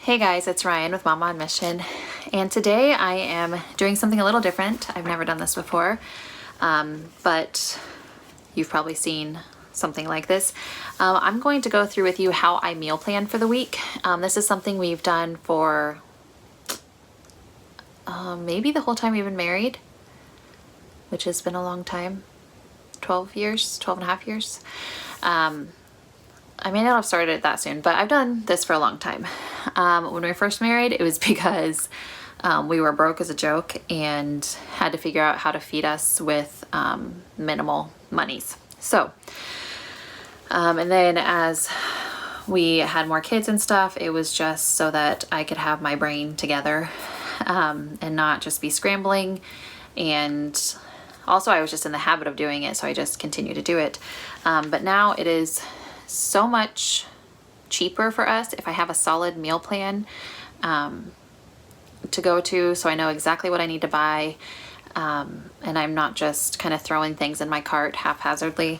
Hey guys, it's Ryan with Mama on Mission, and today I am doing something a little different. I've never done this before, but you've probably seen something like this. I'm going to go through with you how I meal plan for the week. This is something we've done for maybe the whole time we've been married, which has been a long time, 12 years, 12 and a half years. I may not have started it that soon, but I've done this for a long time. When we were first married, it was because we were broke as a joke and had to figure out how to feed us with minimal monies. So, and then as we had more kids and stuff, it was just so that I could have my brain together and not just be scrambling. And also I was just in the habit of doing it, so I just continue to do it. But now it is so much cheaper for us if I have a solid meal plan to go to, so I know exactly what I need to buy, and I'm not just kind of throwing things in my cart haphazardly.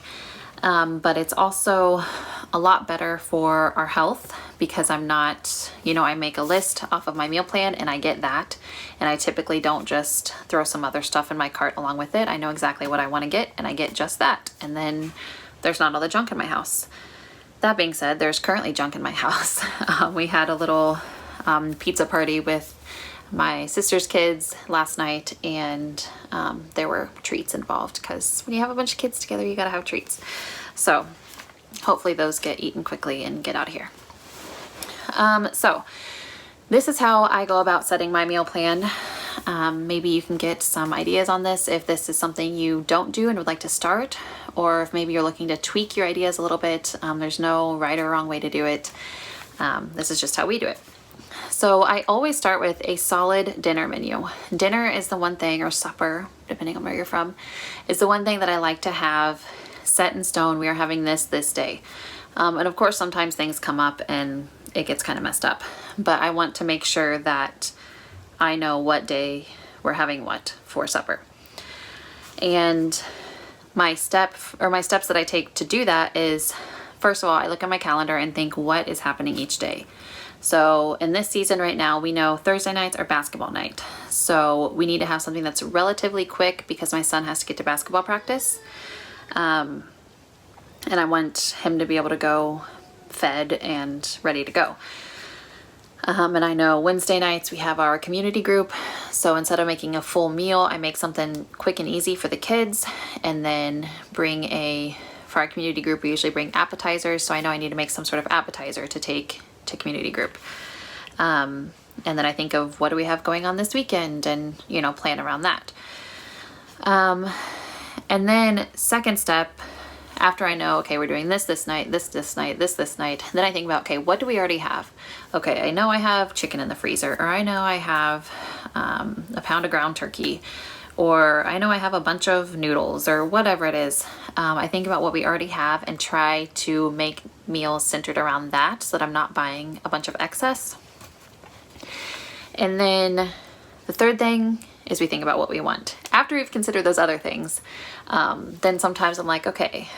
But it's also a lot better for our health because I'm not, I make a list off of my meal plan and I get that, and I typically don't just throw some other stuff in my cart along with it. I know exactly what I want to get and I get just that, and then there's not all the junk in my house. That being said, there's currently junk in my house. We had a little pizza party with my sister's kids last night, and there were treats involved because when you have a bunch of kids together, you gotta have treats. So hopefully those get eaten quickly and get out of here. So this is how I go about setting my meal plan. Maybe you can get some ideas on this if this is something you don't do and would like to start, or if maybe you're looking to tweak your ideas a little bit. There's no right or wrong way to do it. This is just how we do it. So I always start with a solid dinner menu. Dinner is the one thing, or supper, depending on where you're from, is the one thing that I like to have set in stone. We are having this day. And of course, sometimes things come up and it gets kind of messed up. But I want to make sure that I know what day we're having what for supper. And my steps that I take to do that is, first of all, I look at my calendar and think what is happening each day. So in this season right now, we know Thursday nights are basketball night. So we need to have something that's relatively quick because my son has to get to basketball practice. And I want him to be able to go fed and ready to go. And I know Wednesday nights we have our community group. So instead of making a full meal, I make something quick and easy for the kids, and then for our community group, we usually bring appetizers. So I know I need to make some sort of appetizer to take to community group. And then I think of what do we have going on this weekend and, plan around that. And then second step, after I know, okay, we're doing this night, this night, this night, then I think about, okay, what do we already have? Okay, I know I have chicken in the freezer, or I know I have a pound of ground turkey, or I know I have a bunch of noodles, or whatever it is. I think about what we already have and try to make meals centered around that so that I'm not buying a bunch of excess. And then the third thing is we think about what we want. After we've considered those other things, then sometimes I'm like, okay,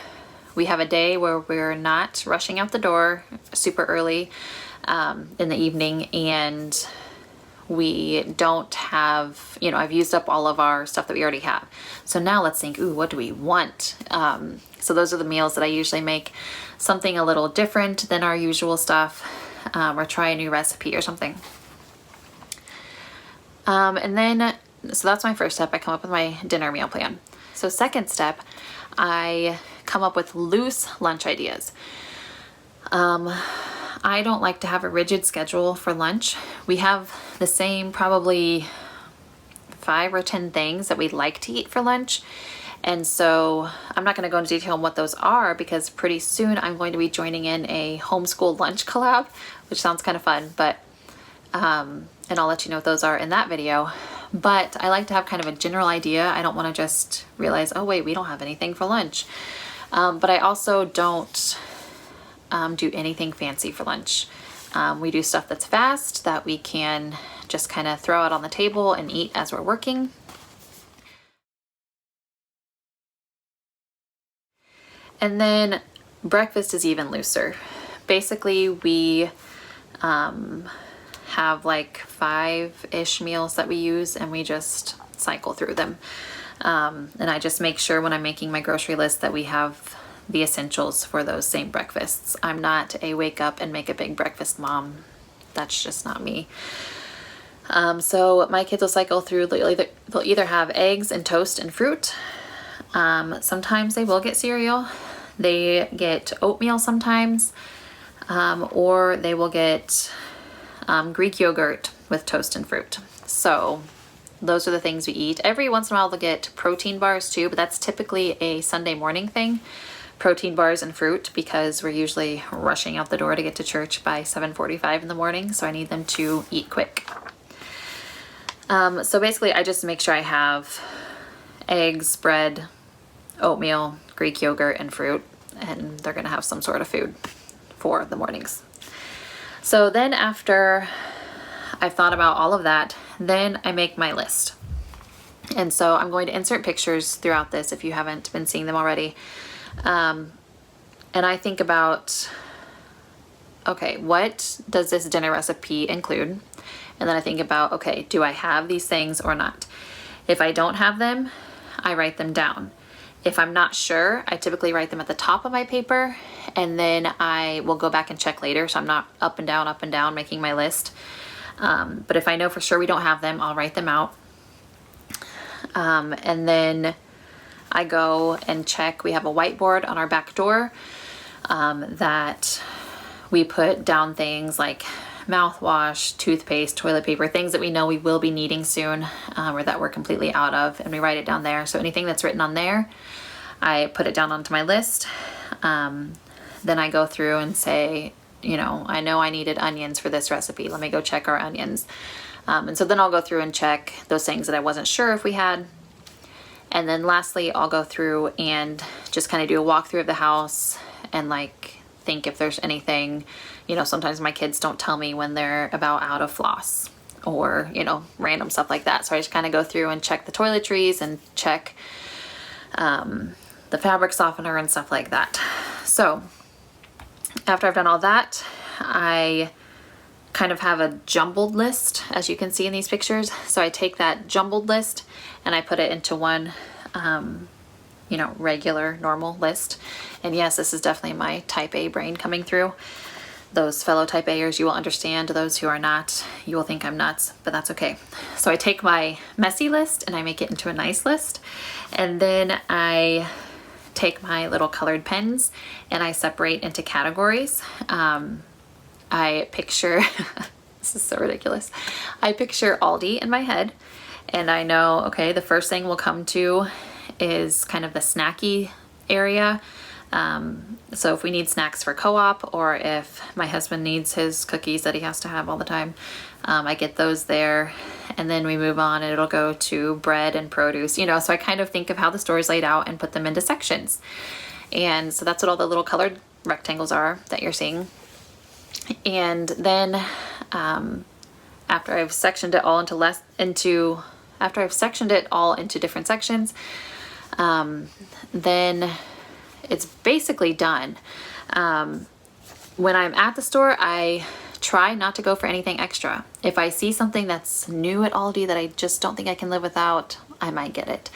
we have a day where we're not rushing out the door super early in the evening, and we don't have, I've used up all of our stuff that we already have. So now let's think, ooh, what do we want? So those are the meals that I usually make, something a little different than our usual stuff, or try a new recipe or something. And then, so that's my first step. I come up with my dinner meal plan. So second step, I come up with loose lunch ideas. I don't like to have a rigid schedule for lunch. We have the same probably 5 or 10 things that we like to eat for lunch. And so I'm not going to go into detail on what those are because pretty soon I'm going to be joining in a homeschool lunch collab, which sounds kind of fun, but and I'll let you know what those are in that video. But I like to have kind of a general idea. I don't want to just realize, oh wait, we don't have anything for lunch. But I also don't do anything fancy for lunch. We do stuff that's fast that we can just kind of throw out on the table and eat as we're working. And then breakfast is even looser. Basically, we have like 5-ish meals that we use, and we just cycle through them. And I just make sure when I'm making my grocery list that we have the essentials for those same breakfasts. I'm not a wake up and make a big breakfast mom. That's just not me. So my kids will cycle through, they'll either have eggs and toast and fruit. Sometimes they will get cereal. They get oatmeal sometimes, or they will get Greek yogurt with toast and fruit. So those are the things we eat. Every once in a while they'll get protein bars too, but that's typically a Sunday morning thing. Protein bars and fruit, because we're usually rushing out the door to get to church by 7:45 in the morning, so I need them to eat quick. So basically I just make sure I have eggs, bread, oatmeal, Greek yogurt, and fruit, and they're gonna have some sort of food for the mornings. So then after I've thought about all of that, then I make my list. And so I'm going to insert pictures throughout this if you haven't been seeing them already. And I think about, okay, what does this dinner recipe include? And then I think about, okay, do I have these things or not? If I don't have them, I write them down. If I'm not sure, I typically write them at the top of my paper, and then I will go back and check later, so I'm not up and down making my list. But if I know for sure we don't have them, I'll write them out. And then I go and check. We have a whiteboard on our back door that we put down things like mouthwash, toothpaste, toilet paper, things that we know we will be needing soon, or that we're completely out of, and we write it down there. So anything that's written on there, I put it down onto my list. Then I go through and say, you know I needed onions for this recipe. Let me go check our onions. And so then I'll go through and check those things that I wasn't sure if we had. And then lastly, I'll go through and just kind of do a walkthrough of the house and like think if there's anything, sometimes my kids don't tell me when they're about out of floss or, random stuff like that. So I just kind of go through and check the toiletries and check the fabric softener and stuff like that. So after I've done all that, I kind of have a jumbled list, as you can see in these pictures. So I take that jumbled list and I put it into one, regular, normal list. And yes, this is definitely my type A brain coming through. Those fellow type A'ers, you will understand. Those who are not, you will think I'm nuts, but that's okay. So I take my messy list and I make it into a nice list. And then I take my little colored pens and I separate into categories. I picture, this is so ridiculous. I picture Aldi in my head, and I know, okay, the first thing we'll come to is kind of the snacky area. So if we need snacks for co-op, or if my husband needs his cookies that he has to have all the time, I get those there. And then we move on and it'll go to bread and produce, so I kind of think of how the store is laid out and put them into sections. And so that's what all the little colored rectangles are that you're seeing. And then after I've sectioned it all into different sections, then it's basically done. When I'm at the store, I try not to go for anything extra. If I see something that's new at Aldi that I just don't think I can live without, I might get it.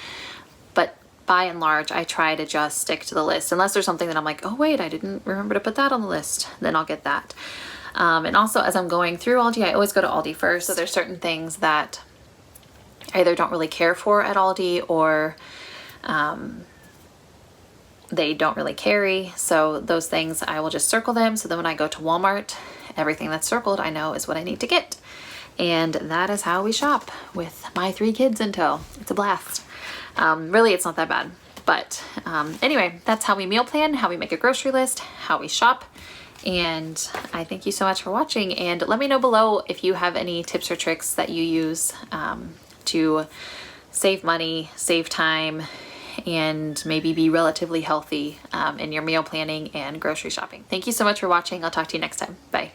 But by and large, I try to just stick to the list. Unless there's something that I'm like, oh wait, I didn't remember to put that on the list, then I'll get that. And also as I'm going through Aldi, I always go to Aldi first. So there's certain things that I either don't really care for at Aldi, or they don't really carry. So those things, I will just circle them. So then when I go to Walmart, everything that's circled I know is what I need to get. And that is how we shop with my 3 kids in tow. It's a blast. Really, it's not that bad. But anyway, that's how we meal plan, how we make a grocery list, how we shop. And I thank you so much for watching. And let me know below if you have any tips or tricks that you use to save money, save time, and maybe be relatively healthy in your meal planning and grocery shopping. Thank you so much for watching. I'll talk to you next time. Bye.